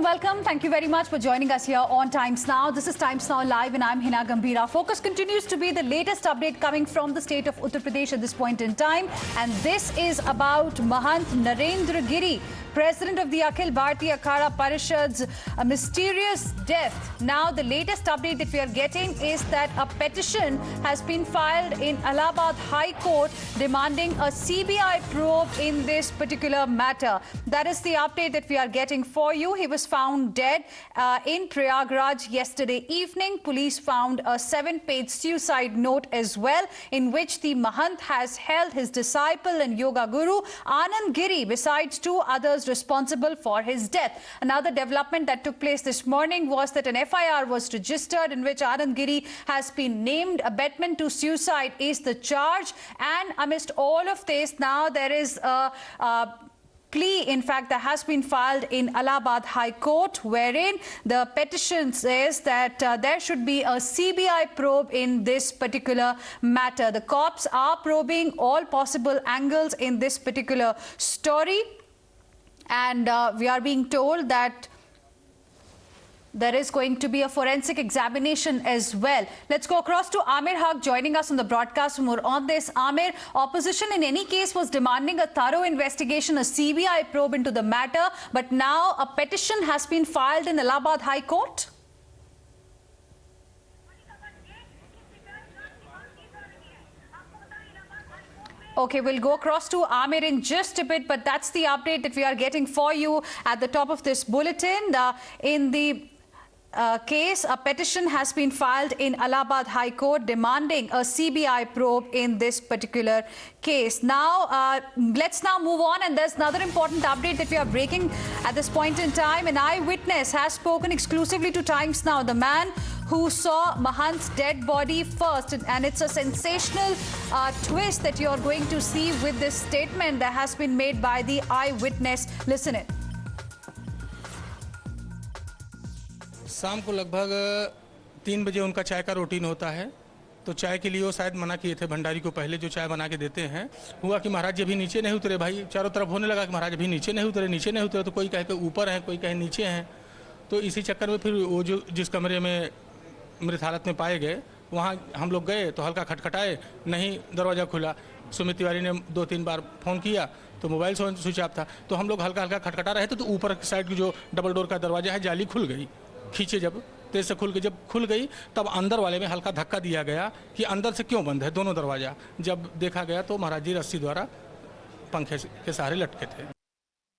welcome. Thank you very much for joining us here on Times Now. This is Times Now Live and I'm Hina Gambhira. Focus continues to be the latest update coming from the state of Uttar Pradesh at this point in time. And this is about Mahant Narendra Giri, President of the Akhil Bharatiya Akhada Parishad's mysterious death. Now, the latest update that we are getting is that a petition has been filed in Allahabad High Court demanding a CBI probe in this particular matter. That is the update that we are getting for you. He was found dead in Prayagraj yesterday evening. Police found a 7-page suicide note as well, in which the Mahant has held his disciple and yoga guru Anand Giri besides 2 others responsible for his death. Another development that took place this morning was that an FIR was registered in which Anand Giri has been named. Abetment to suicide is the charge, and amidst all of this, now there is a plea, in fact, that has been filed in Allahabad High Court, wherein the petition says that there should be a CBI probe in this particular matter. The cops are probing all possible angles in this particular story, and we are being told that there is going to be a forensic examination as well. Let's go across to Amir Haq joining us on the broadcast for more on this. Amir, opposition in any case was demanding a thorough investigation, a CBI probe into the matter, but now a petition has been filed in Allahabad High Court. Okay, we'll go across to Amir in just a bit, but that's the update that we are getting for you at the top of this bulletin. In the case, a petition has been filed in Allahabad High Court demanding a CBI probe in this particular case. Now, let's now move on, and there's another important update that we are breaking at this point in time. An eyewitness has spoken exclusively to Times Now, the man who saw Mahant's dead body first, and it's a sensational twist that you're going to see with this statement that has been made by the eyewitness. Listen in. शाम को लगभग 3 बजे उनका चाय का routine होता है, तो चाय के लिए वो शायद मना किए थे भंडारी को पहले जो चाय बना के देते हैं। हुआ कि महाराज जी अभी नीचे नहीं उतरे। भाई चारों तरफ होने लगा कि महाराज अभी नीचे नहीं उतरे, तो कोई कहे कि ऊपर हैं, कोई कहे नीचे हैं। तो इसी चक्कर में फिर वो जो जिस कमरे में मृत हालत में पाए गए वहाँ हम लोग गए तो हल्का खटखटाए, नहीं दरवाज़ा खुला। सुमित तिवारी ने 2-3 बार फ़ोन किया तो मोबाइल स्विच ऑफ था, तो हम लोग हल्का हल्का खटखटा रहे थे, तो ऊपर साइड की जो डबल डोर का दरवाज़ा है जाली खुल गई। खींचे जब तेज से जब खुल गई तब अंदर वाले में हल्का धक्का दिया गया कि अंदर से क्यों बंद है दोनों दरवाज़ा। जब देखा गया तो महाराज जी रस्सी द्वारा पंखे के सहारे लटके थे।